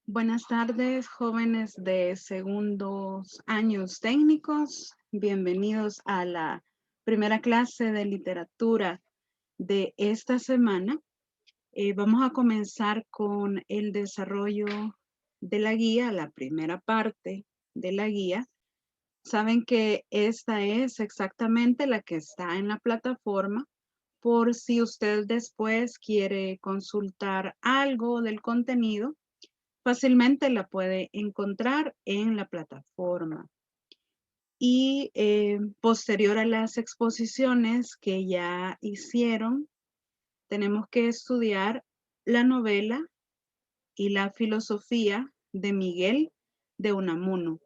Buenas tardes, jóvenes de segundos años técnicos. Bienvenidos a la primera clase de literatura de esta semana. Vamos a comenzar con el desarrollo de la guía, la primera parte de la guía. Saben que esta es exactamente la que está en la plataforma por si usted después quiere consultar algo del contenido. Fácilmente la puede encontrar en la plataforma. Y posterior a las exposiciones que ya hicieron, tenemos que estudiar la novela y la filosofía de Miguel de Unamuno,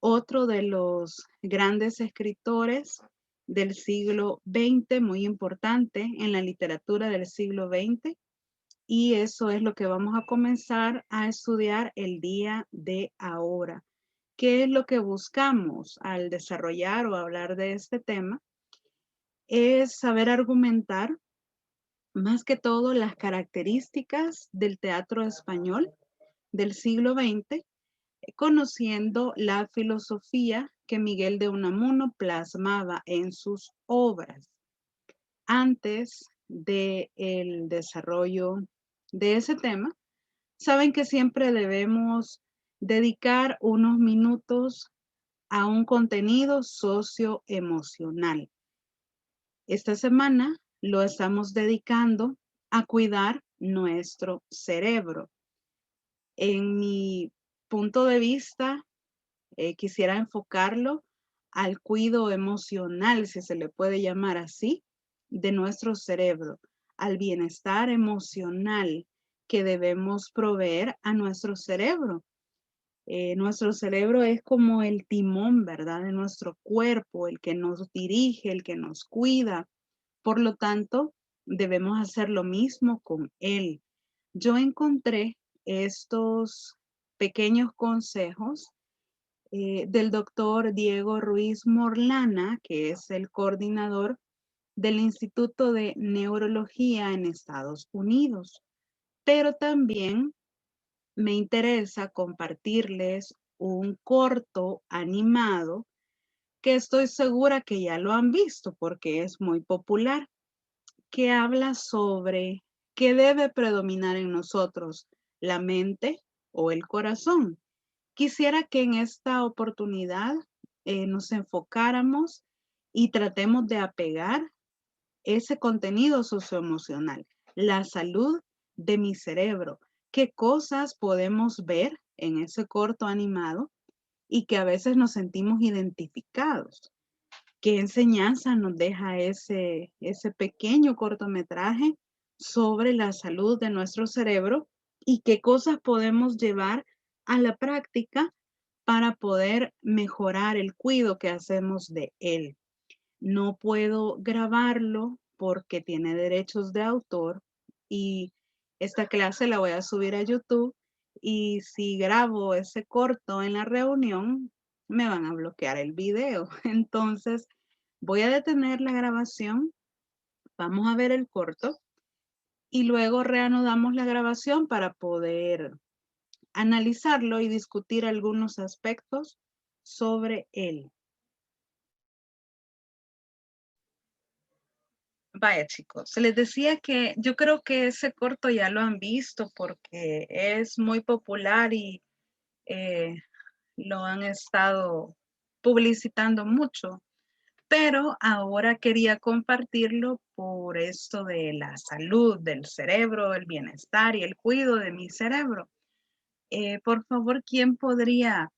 otro de los grandes escritores del siglo XX, muy importante en la literatura del siglo XX. Y eso es lo que vamos a comenzar a estudiar el día de ahora. ¿Qué es lo que buscamos al desarrollar o hablar de este tema? Es saber argumentar más que todo las características del teatro español del siglo XX, conociendo la filosofía que Miguel de Unamuno plasmaba en sus obras. Antes del desarrollo de ese tema, saben que siempre debemos dedicar unos minutos a un contenido socioemocional. Esta semana lo estamos dedicando a cuidar nuestro cerebro. En mi punto de vista, quisiera enfocarlo al cuidado emocional, si se le puede llamar así, de nuestro cerebro, al bienestar emocional que debemos proveer a nuestro cerebro. Nuestro cerebro es como el timón, ¿verdad? De nuestro cuerpo, el que nos dirige, el que nos cuida. Por lo tanto, debemos hacer lo mismo con él. Yo encontré estos pequeños consejos del doctor Diego Ruiz Morlana, que es el coordinador del Instituto de Neurología en Estados Unidos. Pero también me interesa compartirles un corto animado que estoy segura que ya lo han visto porque es muy popular, que habla sobre qué debe predominar en nosotros, la mente o el corazón. Quisiera que en esta oportunidad nos enfocáramos y tratemos de apegar ese contenido socioemocional, la salud de mi cerebro, qué cosas podemos ver en ese corto animado y que a veces nos sentimos identificados. ¿Qué enseñanza nos deja ese pequeño cortometraje sobre la salud de nuestro cerebro y qué cosas podemos llevar a la práctica para poder mejorar el cuidado que hacemos de él? No puedo grabarlo porque tiene derechos de autor y esta clase la voy a subir a YouTube y si grabo ese corto en la reunión, me van a bloquear el video. Entonces, voy a detener la grabación, vamos a ver el corto y luego reanudamos la grabación para poder analizarlo y discutir algunos aspectos sobre él. Vaya chicos, les decía que yo creo que ese corto ya lo han visto porque es muy popular y eh, lo han estado publicitando mucho, pero ahora quería compartirlo por esto de la salud del cerebro, el bienestar y el cuidado de mi cerebro. Por favor, ¿quién podría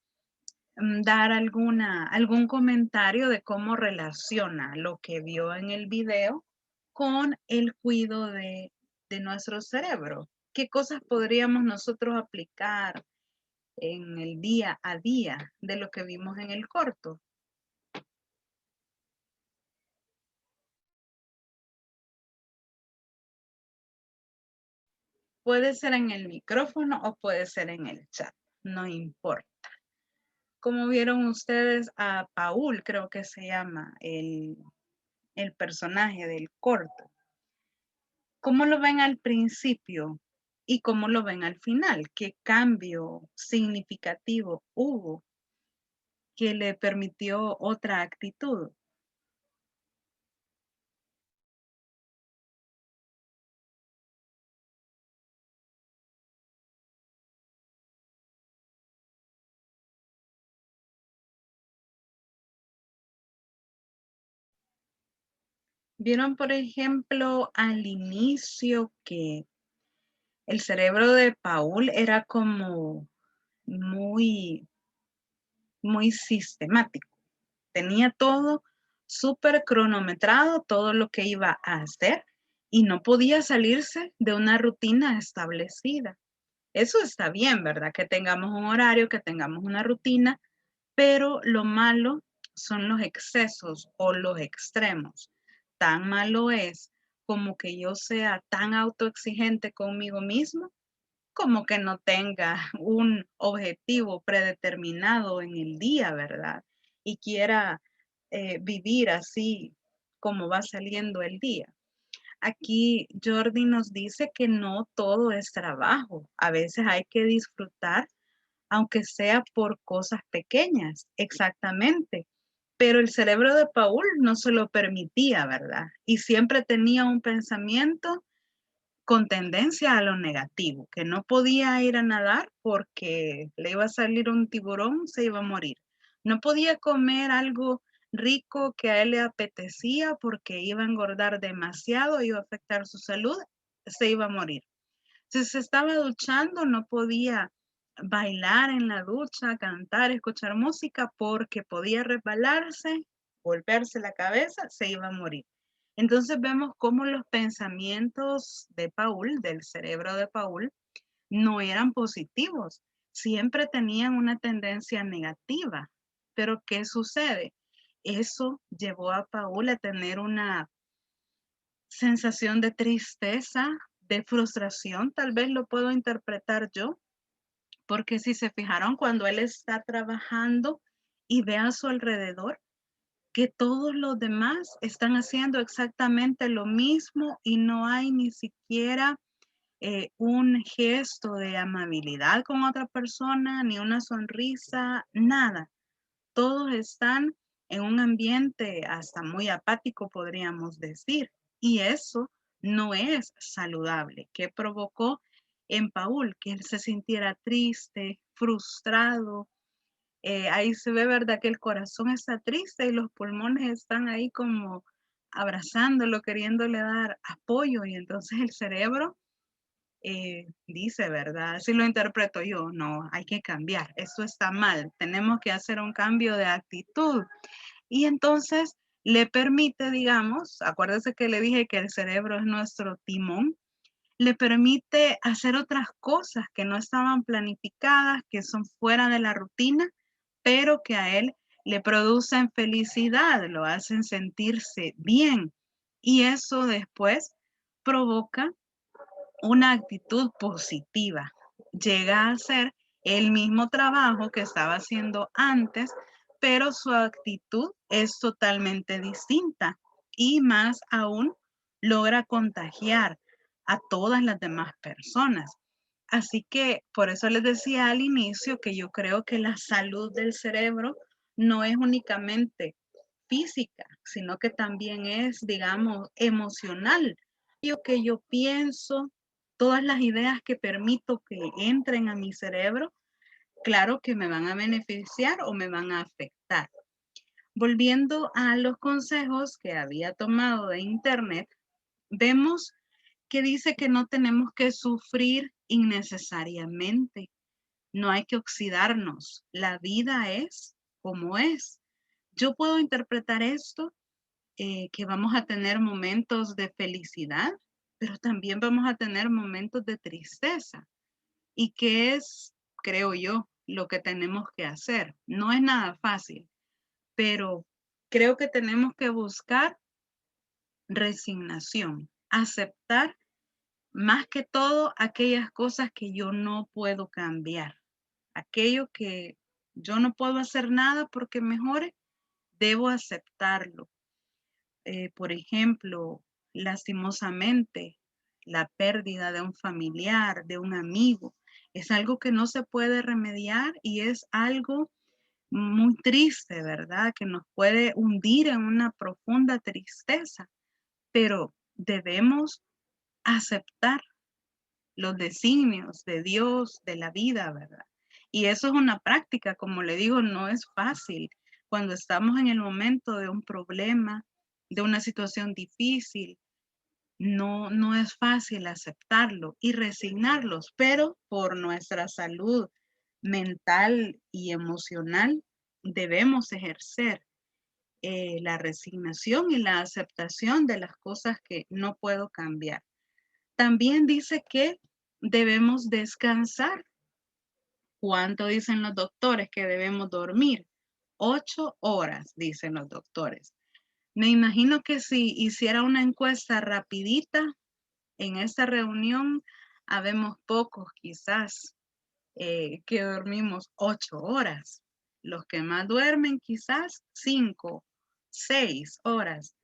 dar algún comentario de cómo relaciona lo que vio en el video con el cuidado de nuestro cerebro? ¿Qué cosas podríamos nosotros aplicar en el día a día de lo que vimos en el corto? Puede ser en el micrófono o puede ser en el chat, no importa. Como vieron ustedes a Paul, creo que se llama el personaje del corto. ¿Cómo lo ven al principio y cómo lo ven al final? ¿Qué cambio significativo hubo que le permitió otra actitud? Vieron, por ejemplo, al inicio que el cerebro de Paul era como muy, muy sistemático. Tenía todo súper cronometrado, todo lo que iba a hacer y no podía salirse de una rutina establecida. Eso está bien, ¿verdad? Que tengamos un horario, que tengamos una rutina, pero lo malo son los excesos o los extremos. Tan malo es como que yo sea tan autoexigente conmigo mismo, como que no tenga un objetivo predeterminado en el día, ¿verdad? Y quiera vivir así como va saliendo el día. Aquí Jordi nos dice que no todo es trabajo. A veces hay que disfrutar, aunque sea por cosas pequeñas, exactamente. Pero el cerebro de Paul no se lo permitía, ¿verdad? Y siempre tenía un pensamiento con tendencia a lo negativo, que no podía ir a nadar porque le iba a salir un tiburón, se iba a morir. No podía comer algo rico que a él le apetecía porque iba a engordar demasiado, iba a afectar su salud, se iba a morir. Si se estaba duchando, no podía bailar en la ducha, cantar, escuchar música, porque podía resbalarse, golpearse la cabeza, se iba a morir. Entonces vemos cómo los pensamientos de Paul, del cerebro de Paul, no eran positivos, siempre tenían una tendencia negativa. Pero ¿qué sucede? Eso llevó a Paul a tener una sensación de tristeza, de frustración, tal vez lo puedo interpretar yo, porque si se fijaron cuando él está trabajando y ve a su alrededor que todos los demás están haciendo exactamente lo mismo y no hay ni siquiera un gesto de amabilidad con otra persona, ni una sonrisa, nada. Todos están en un ambiente hasta muy apático, podríamos decir, y eso no es saludable. ¿Qué provocó en Paul? Que él se sintiera triste, frustrado. Ahí se ve, ¿verdad? Que el corazón está triste y los pulmones están ahí como abrazándolo, queriéndole dar apoyo, y entonces el cerebro dice, ¿verdad? Así lo interpreto yo, no, hay que cambiar, esto está mal, tenemos que hacer un cambio de actitud. Y entonces le permite, digamos, acuérdese que le dije que el cerebro es nuestro timón, le permite hacer otras cosas que no estaban planificadas, que son fuera de la rutina, pero que a él le producen felicidad, lo hacen sentirse bien. Y eso después provoca una actitud positiva. Llega a hacer el mismo trabajo que estaba haciendo antes, pero su actitud es totalmente distinta y más aún logra contagiar a todas las demás personas. Así que por eso les decía al inicio que yo creo que la salud del cerebro no es únicamente física, sino que también es, digamos, emocional. Lo que yo pienso, todas las ideas que permito que entren a mi cerebro, claro que me van a beneficiar o me van a afectar. Volviendo a los consejos que había tomado de internet, vemos que dice que no tenemos que sufrir innecesariamente, no hay que oxidarnos, la vida es como es. Yo puedo interpretar esto, que vamos a tener momentos de felicidad, pero también vamos a tener momentos de tristeza. ¿Y qué es, creo yo, lo que tenemos que hacer? No es nada fácil, pero creo que tenemos que buscar resignación, aceptar más que todo aquellas cosas que yo no puedo cambiar, aquello que yo no puedo hacer nada porque mejore, debo aceptarlo. Por ejemplo, lastimosamente, la pérdida de un familiar, de un amigo, es algo que no se puede remediar y es algo muy triste, ¿verdad? Que nos puede hundir en una profunda tristeza, pero debemos aceptar los designios de Dios, de la vida, ¿verdad? Y eso es una práctica, como le digo, no es fácil. Cuando estamos en el momento de un problema, de una situación difícil, no es fácil aceptarlo y resignarlos, pero por nuestra salud mental y emocional debemos ejercer la resignación y la aceptación de las cosas que no puedo cambiar. También dice que debemos descansar. ¿Cuánto dicen los doctores que debemos dormir? 8 horas, dicen los doctores. Me imagino que si hiciera una encuesta rapidita en esta reunión, habemos pocos quizás que dormimos 8 horas. Los que más duermen quizás 5, 6 horas,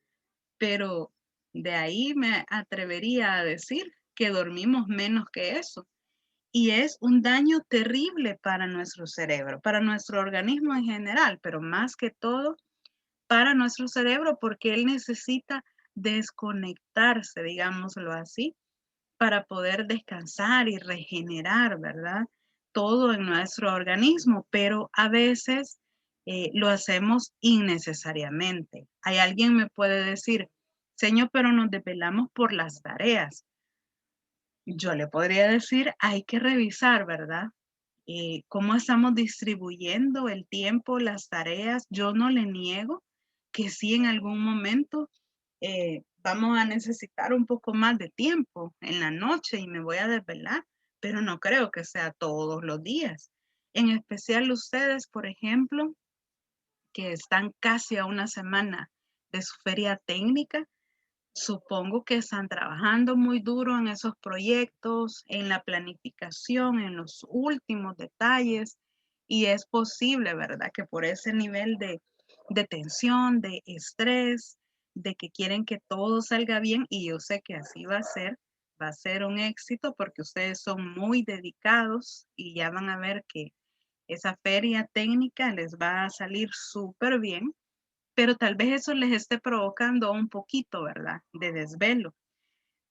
pero de ahí me atrevería a decir que dormimos menos que eso. Y es un daño terrible para nuestro cerebro, para nuestro organismo en general, pero más que todo para nuestro cerebro, porque él necesita desconectarse, digámoslo así, para poder descansar y regenerar, ¿verdad? Todo en nuestro organismo, pero a veces lo hacemos innecesariamente. Hay alguien me puede decir, Señor, pero nos desvelamos por las tareas. Yo le podría decir, hay que revisar, ¿verdad? cómo estamos distribuyendo el tiempo, las tareas. Yo no le niego que sí en algún momento vamos a necesitar un poco más de tiempo en la noche y me voy a desvelar, pero no creo que sea todos los días. En especial ustedes, por ejemplo, que están casi a una semana de su feria técnica, supongo que están trabajando muy duro en esos proyectos, en la planificación, en los últimos detalles, y es posible, ¿verdad? Que por ese nivel de tensión, de estrés, de que quieren que todo salga bien, y yo sé que así va a ser un éxito porque ustedes son muy dedicados y ya van a ver que esa feria técnica les va a salir súper bien, pero tal vez eso les esté provocando un poquito, ¿verdad? De desvelo.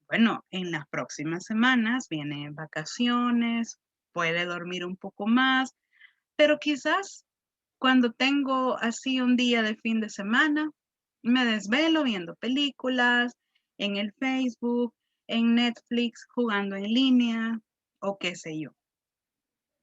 Bueno, en las próximas semanas vienen vacaciones, puede dormir un poco más, pero quizás cuando tengo así un día de fin de semana, me desvelo viendo películas en el Facebook, en Netflix, jugando en línea o qué sé yo.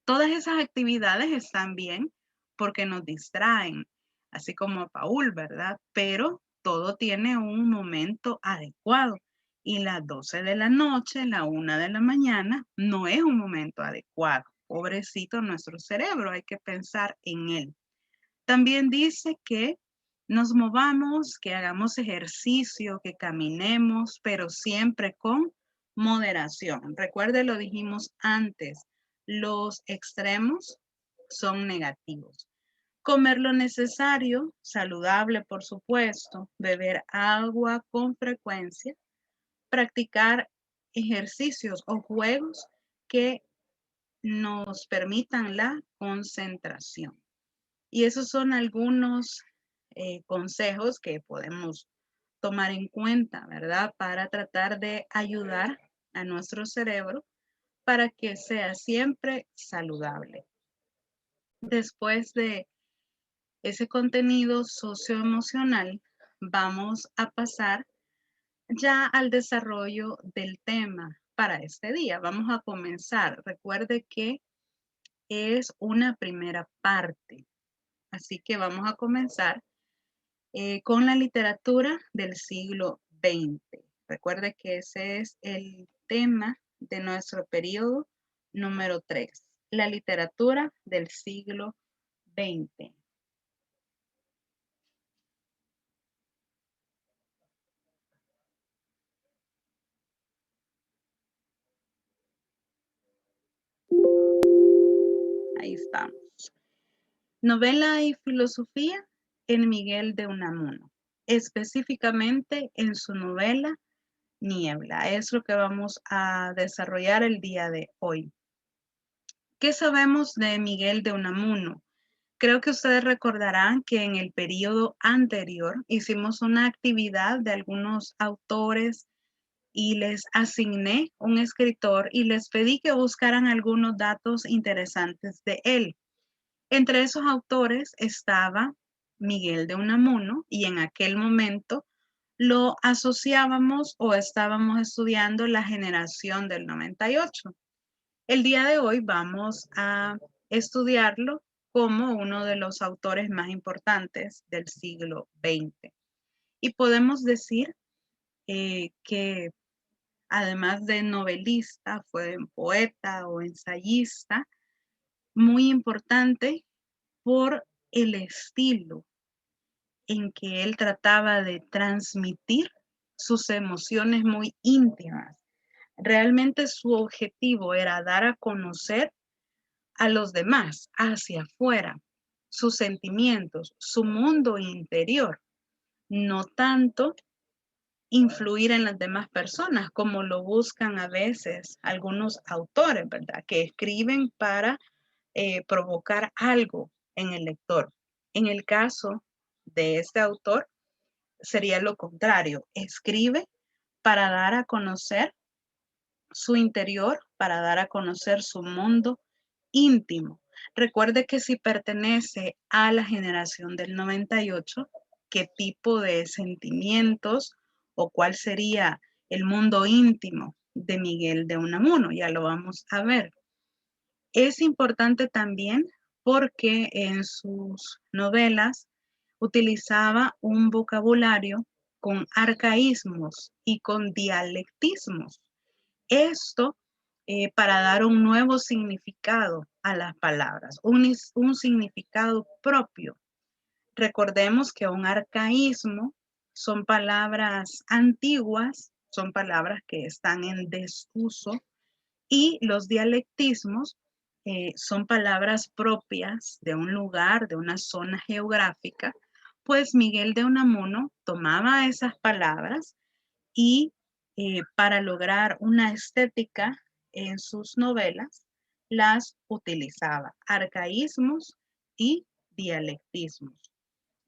Todas esas actividades están bien porque nos distraen, así como a Paul, ¿verdad? Pero todo tiene un momento adecuado y las 12 de la noche, la 1 de la mañana, no es un momento adecuado. Pobrecito nuestro cerebro, hay que pensar en él. También dice que nos movamos, que hagamos ejercicio, que caminemos, pero siempre con moderación. Recuerde, lo dijimos antes, los extremos son negativos. Comer lo necesario, saludable por supuesto, beber agua con frecuencia, practicar ejercicios o juegos que nos permitan la concentración. Y esos son algunos consejos que podemos tomar en cuenta, ¿verdad? Para tratar de ayudar a nuestro cerebro para que sea siempre saludable. Después de ese contenido socioemocional, vamos a pasar ya al desarrollo del tema para este día. Vamos a comenzar. Recuerde que es una primera parte, así que vamos a comenzar con la literatura del siglo XX. Recuerde que ese es el tema de nuestro periodo número 3, la literatura del siglo XX. Ahí estamos. Novela y filosofía en Miguel de Unamuno, específicamente en su novela Niebla. Es lo que vamos a desarrollar el día de hoy. ¿Qué sabemos de Miguel de Unamuno? Creo que ustedes recordarán que en el periodo anterior hicimos una actividad de algunos autores y les asigné un escritor y les pedí que buscaran algunos datos interesantes de él. Entre esos autores estaba Miguel de Unamuno y en aquel momento lo asociábamos o estábamos estudiando la generación del 98. El día de hoy vamos a estudiarlo como uno de los autores más importantes del siglo XX. Y podemos decir que además de novelista, fue poeta o ensayista, muy importante por el estilo en que él trataba de transmitir sus emociones muy íntimas. Realmente su objetivo era dar a conocer a los demás, hacia afuera, sus sentimientos, su mundo interior, no tanto influir en las demás personas como lo buscan a veces algunos autores, ¿verdad? Que escriben para provocar algo en el lector. En el caso de este autor, sería lo contrario, escribe para dar a conocer su interior, para dar a conocer su mundo íntimo. Recuerde que si pertenece a la generación del 98, ¿qué tipo de sentimientos o cuál sería el mundo íntimo de Miguel de Unamuno? Ya lo vamos a ver. Es importante también porque en sus novelas utilizaba un vocabulario con arcaísmos y con dialectismos. Esto para dar un nuevo significado a las palabras, un significado propio. Recordemos que un arcaísmo son palabras antiguas, son palabras que están en desuso, y los dialectismos son palabras propias de un lugar, de una zona geográfica. Pues Miguel de Unamuno tomaba esas palabras y para lograr una estética en sus novelas las utilizaba, arcaísmos y dialectismos.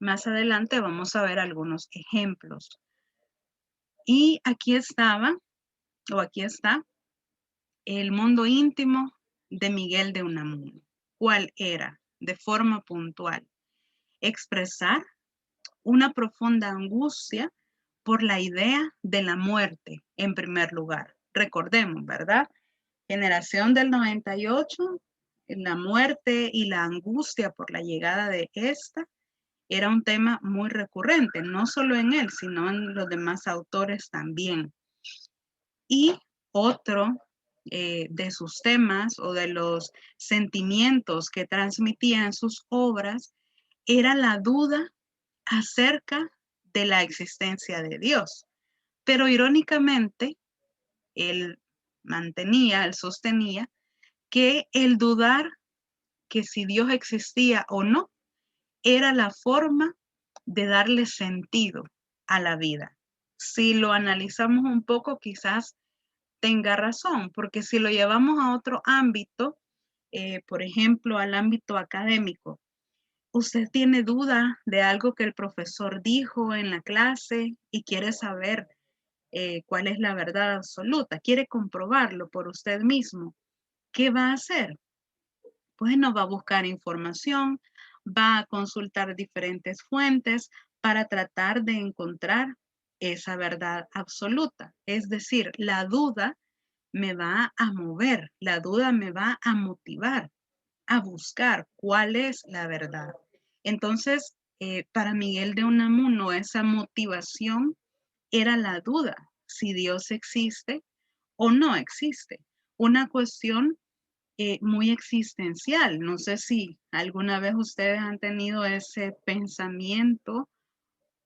Más adelante vamos a ver algunos ejemplos. Y aquí estaba, o aquí está, el mundo íntimo de Miguel de Unamuno. ¿Cuál era? De forma puntual. Expresar una profunda angustia por la idea de la muerte, en primer lugar. Recordemos, ¿verdad? Generación del 98, la muerte y la angustia por la llegada de esta era un tema muy recurrente, no solo en él, sino en los demás autores también. Y otro de sus temas o de los sentimientos que transmitía en sus obras era la duda acerca de la existencia de Dios. Pero irónicamente, él él sostenía que el dudar que si Dios existía o no era la forma de darle sentido a la vida. Si lo analizamos un poco, quizás tenga razón, porque si lo llevamos a otro ámbito, por ejemplo, al ámbito académico, usted tiene duda de algo que el profesor dijo en la clase y quiere saber cuál es la verdad absoluta, quiere comprobarlo por usted mismo. ¿Qué va a hacer? Bueno, va a buscar información, va a consultar diferentes fuentes para tratar de encontrar esa verdad absoluta. Es decir, la duda me va a mover, la duda me va a motivar a buscar cuál es la verdad. Entonces, para Miguel de Unamuno, esa motivación era la duda, si Dios existe o no existe. Una cuestión muy existencial. No sé si alguna vez ustedes han tenido ese pensamiento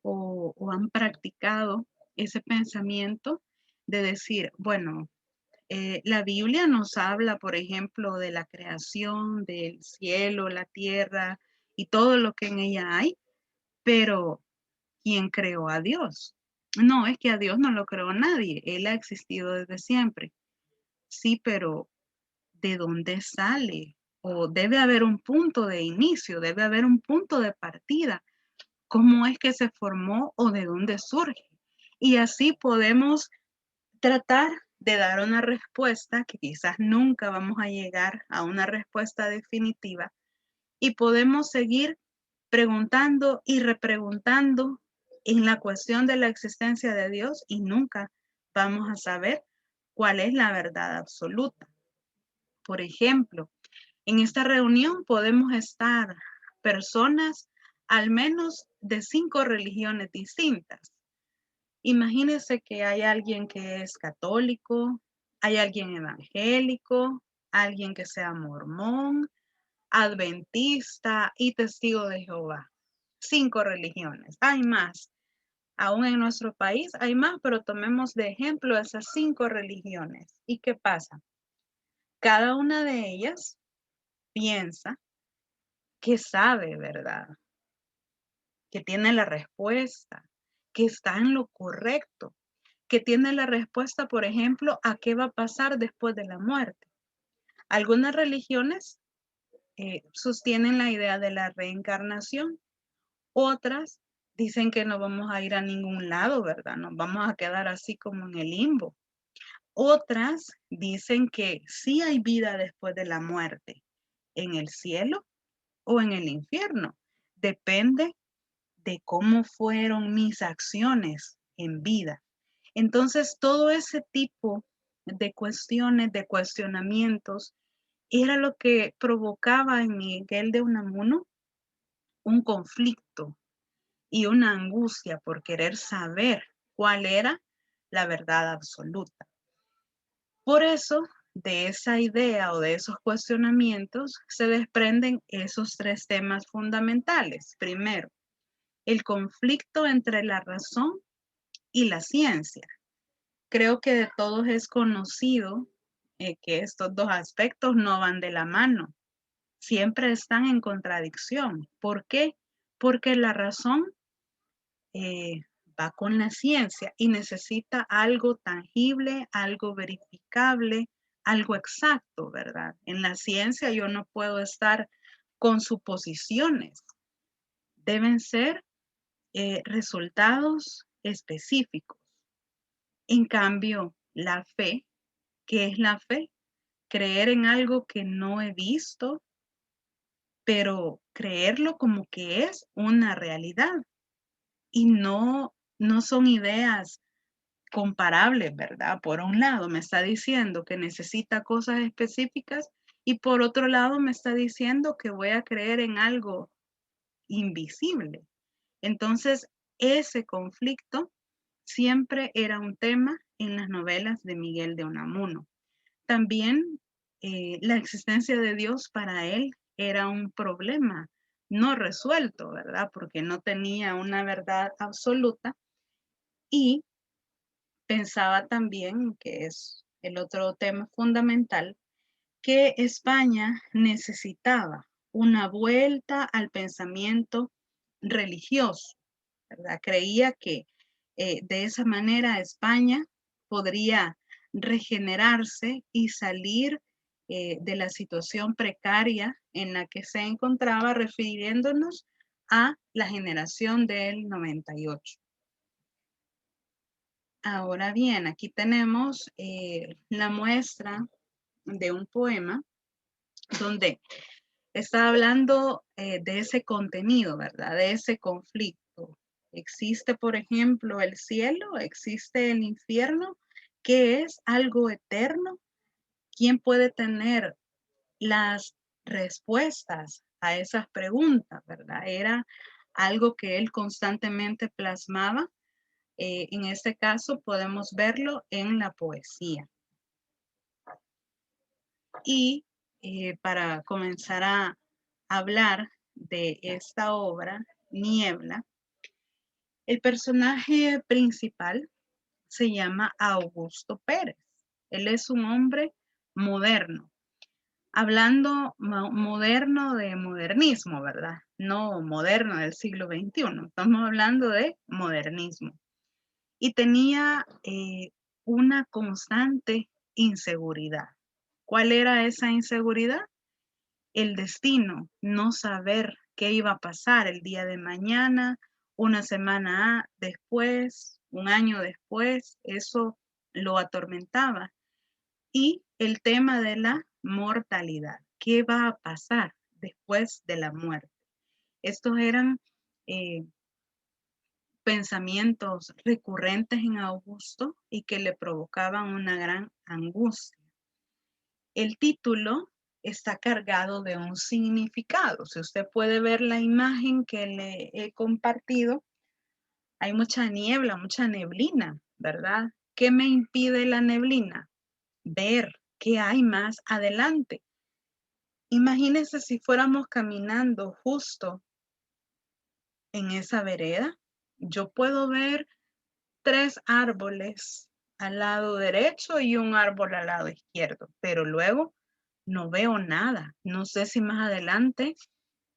o han practicado ese pensamiento de decir, bueno, la Biblia nos habla, por ejemplo, de la creación del cielo, la tierra y todo lo que en ella hay, pero ¿quién creó a Dios? No, es que a Dios no lo creó nadie, Él ha existido desde siempre. Sí, pero ¿de dónde sale? O debe haber un punto de inicio, debe haber un punto de partida. ¿Cómo es que se formó o de dónde surge? Y así podemos tratar de dar una respuesta que quizás nunca vamos a llegar a una respuesta definitiva y podemos seguir preguntando y repreguntando en la cuestión de la existencia de Dios y nunca vamos a saber cuál es la verdad absoluta. Por ejemplo, en esta reunión podemos estar personas al menos de 5 religiones distintas. Imagínense que hay alguien que es católico, hay alguien evangélico, alguien que sea mormón, adventista y testigo de Jehová. 5 religiones. Hay más. Aún en nuestro país hay más, pero tomemos de ejemplo esas 5 religiones. ¿Y qué pasa? Cada una de ellas piensa que sabe, ¿verdad? Que tiene la respuesta, que está en lo correcto, que tiene la respuesta, por ejemplo, a qué va a pasar después de la muerte. Algunas religiones sostienen la idea de la reencarnación, otras dicen que no vamos a ir a ningún lado, ¿verdad? Nos vamos a quedar así como en el limbo. Otras dicen que sí hay vida después de la muerte, en el cielo o en el infierno. Depende de cómo fueron mis acciones en vida. Entonces, todo ese tipo de cuestiones, de cuestionamientos, era lo que provocaba en Miguel de Unamuno un conflicto y una angustia por querer saber cuál era la verdad absoluta. Por eso, de esa idea o de esos cuestionamientos se desprenden esos tres temas fundamentales. Primero, el conflicto entre la razón y la ciencia. Creo que de todos es conocido que estos dos aspectos no van de la mano, siempre están en contradicción. ¿Por qué? Porque la razón va con la ciencia y necesita algo tangible, algo verificable, algo exacto, ¿verdad? En la ciencia yo no puedo estar con suposiciones, deben ser resultados específicos. En cambio, la fe, ¿qué es la fe? Creer en algo que no he visto, pero creerlo como que es una realidad y no son ideas comparables, ¿verdad? Por un lado me está diciendo que necesita cosas específicas y por otro lado me está diciendo que voy a creer en algo invisible. Entonces, ese conflicto siempre era un tema en las novelas de Miguel de Unamuno. También la existencia de Dios para él era un problema no resuelto, ¿verdad? Porque no tenía una verdad absoluta y pensaba también, que es el otro tema fundamental, que España necesitaba una vuelta al pensamiento religioso, ¿verdad? Creía que de esa manera España podría regenerarse y salir de la situación precaria en la que se encontraba, refiriéndonos a la generación del 98. Ahora bien, aquí tenemos la muestra de un poema donde está hablando de ese contenido, ¿verdad? De ese conflicto. Existe, por ejemplo, el cielo, existe el infierno, que es algo eterno. ¿Quién puede tener las respuestas a esas preguntas, verdad? Era algo que él constantemente plasmaba. En este caso podemos verlo en la poesía. Y para comenzar a hablar de esta obra, Niebla, el personaje principal se llama Augusto Pérez. Él es un hombre moderno, hablando moderno de modernismo, ¿verdad? No moderno del siglo XXI, estamos hablando de modernismo. Y tenía una constante inseguridad. ¿Cuál era esa inseguridad? El destino, no saber qué iba a pasar el día de mañana, una semana después, un año después, eso lo atormentaba. Y el tema de la mortalidad, ¿qué va a pasar después de la muerte? Estos eran pensamientos recurrentes en Augusto y que le provocaban una gran angustia. El título está cargado de un significado. Si usted puede ver la imagen que le he compartido, hay mucha niebla, mucha neblina, ¿verdad? ¿Qué me impide la neblina? Ver qué hay más adelante. Imagínense si fuéramos caminando justo en esa vereda. Yo puedo ver 3 árboles al lado derecho y un árbol al lado izquierdo, pero luego no veo nada. No sé si más adelante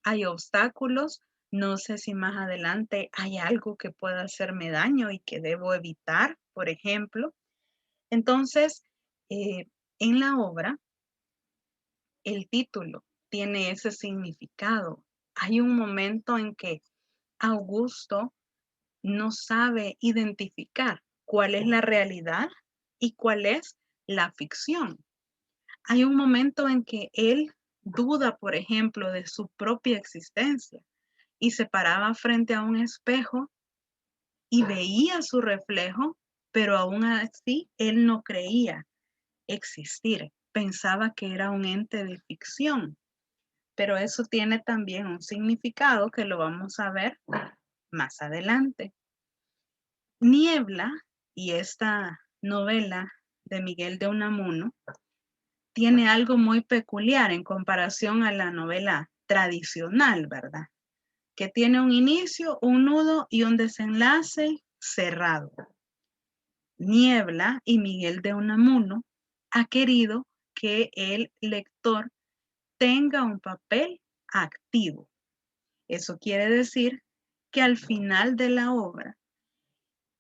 hay obstáculos, no sé si más adelante hay algo que pueda hacerme daño y que debo evitar, por ejemplo. Entonces, en la obra, el título tiene ese significado. Hay un momento en que Augusto no sabe identificar cuál es la realidad y cuál es la ficción. Hay un momento en que él duda, por ejemplo, de su propia existencia y se paraba frente a un espejo y veía su reflejo, pero aún así él no creía existir. pensaba que era un ente de ficción, pero eso tiene también un significado que lo vamos a ver más adelante. Niebla y esta novela de Miguel de Unamuno tiene algo muy peculiar en comparación a la novela tradicional, ¿verdad? Que tiene un inicio, un nudo y un desenlace cerrado. Niebla y Miguel de Unamuno ha querido que el lector tenga un papel activo. Eso quiere decir que al final de la obra,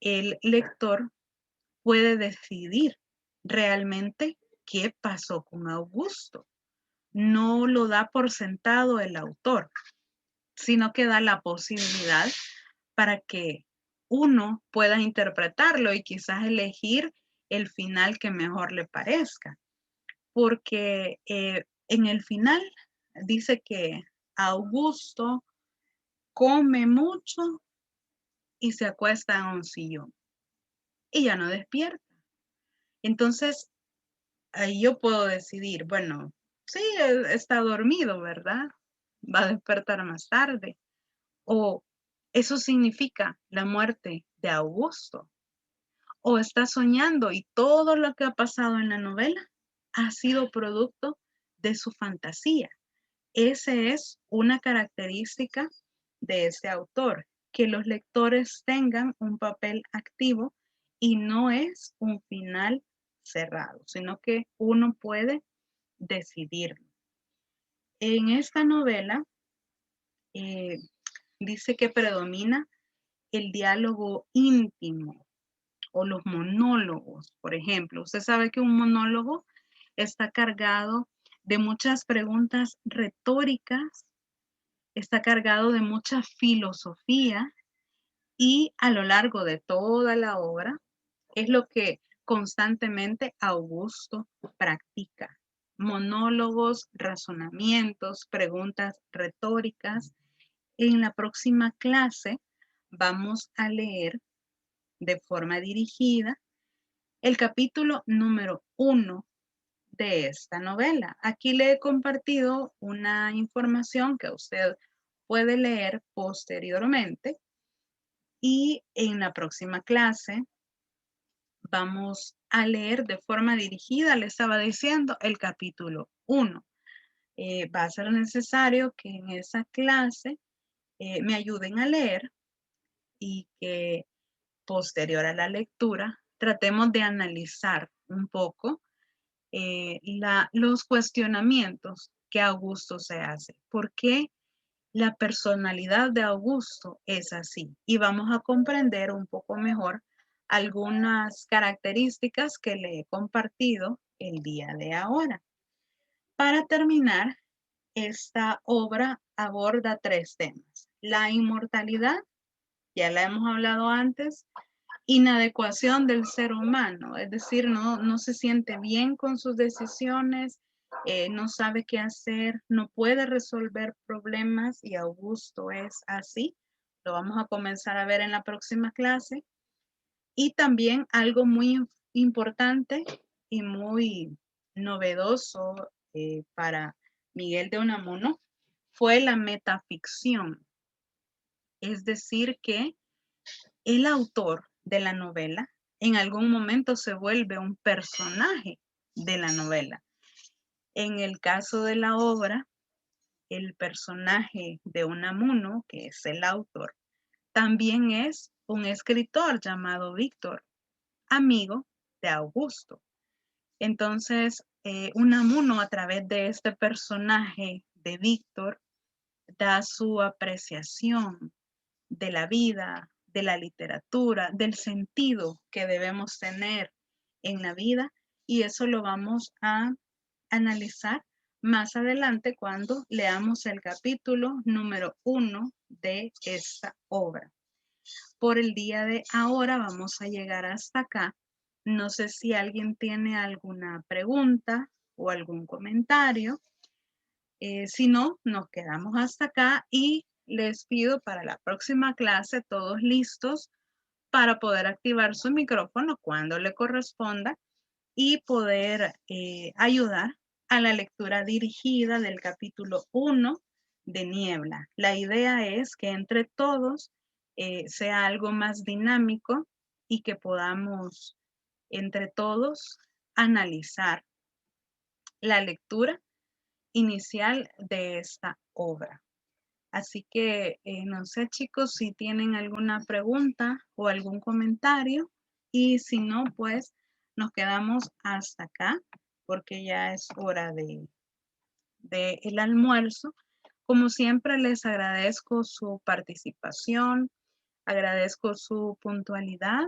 el lector puede decidir realmente qué pasó con Augusto. No lo da por sentado el autor, sino que da la posibilidad para que uno pueda interpretarlo y quizás elegir el final que mejor le parezca. Porque en el final dice que Augusto come mucho y se acuesta en un sillón y ya no despierta. Entonces, ahí yo puedo decidir, bueno, sí, está dormido, ¿verdad? Va a despertar más tarde. O eso significa la muerte de Augusto. O está soñando y todo lo que ha pasado en la novela ha sido producto de su fantasía. Esa es una característica de este autor, que los lectores tengan un papel activo y no es un final cerrado, sino que uno puede decidirlo. En esta novela eh, dice que predomina el diálogo íntimo o los monólogos, por ejemplo. Usted sabe que un monólogo está cargado de muchas preguntas retóricas, está cargado de mucha filosofía y a lo largo de toda la obra es lo que constantemente Augusto practica. Monólogos, razonamientos, preguntas retóricas. En la próxima clase vamos a leer de forma dirigida el capítulo número 1 de esta novela. Aquí le he compartido una información que usted puede leer posteriormente y en la próxima clase vamos a leer de forma dirigida, le estaba diciendo, el capítulo 1. Va a ser necesario que en esa clase me ayuden a leer y que posterior a la lectura tratemos de analizar un poco los cuestionamientos que Augusto se hace. ¿Por qué la personalidad de Augusto es así? Y vamos a comprender un poco mejor algunas características que le he compartido el día de ahora. Para terminar, esta obra aborda 3 temas. La inmortalidad, ya la hemos hablado antes, inadecuación del ser humano, es decir, no se siente bien con sus decisiones, no sabe qué hacer, no puede resolver problemas y Augusto es así. Lo vamos a comenzar a ver en la próxima clase. Y también algo muy importante y muy novedoso para Miguel de Unamuno fue la metaficción. Es decir, que el autor de la novela en algún momento se vuelve un personaje de la novela. En el caso de la obra, el personaje de Unamuno, que es el autor, también es un escritor llamado Víctor, amigo de Augusto. Entonces, Unamuno a través de este personaje de Víctor da su apreciación de la vida, de la literatura, del sentido que debemos tener en la vida y eso lo vamos a analizar más adelante cuando leamos el capítulo número 1 de esta obra. Por el día de ahora vamos a llegar hasta acá. No sé si alguien tiene alguna pregunta o algún comentario. Si no, nos quedamos hasta acá y les pido para la próxima clase todos listos para poder activar su micrófono cuando le corresponda y poder ayudar a la lectura dirigida del capítulo 1 de Niebla. La idea es que entre todos sea algo más dinámico y que podamos entre todos analizar la lectura inicial de esta obra. Así que no sé, chicos, si tienen alguna pregunta o algún comentario, y si no, pues nos quedamos hasta acá porque ya es hora de el almuerzo. Como siempre, les agradezco su participación, agradezco su puntualidad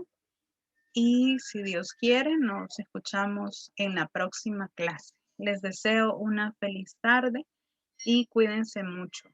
y si Dios quiere, nos escuchamos en la próxima clase. Les deseo una feliz tarde y cuídense mucho.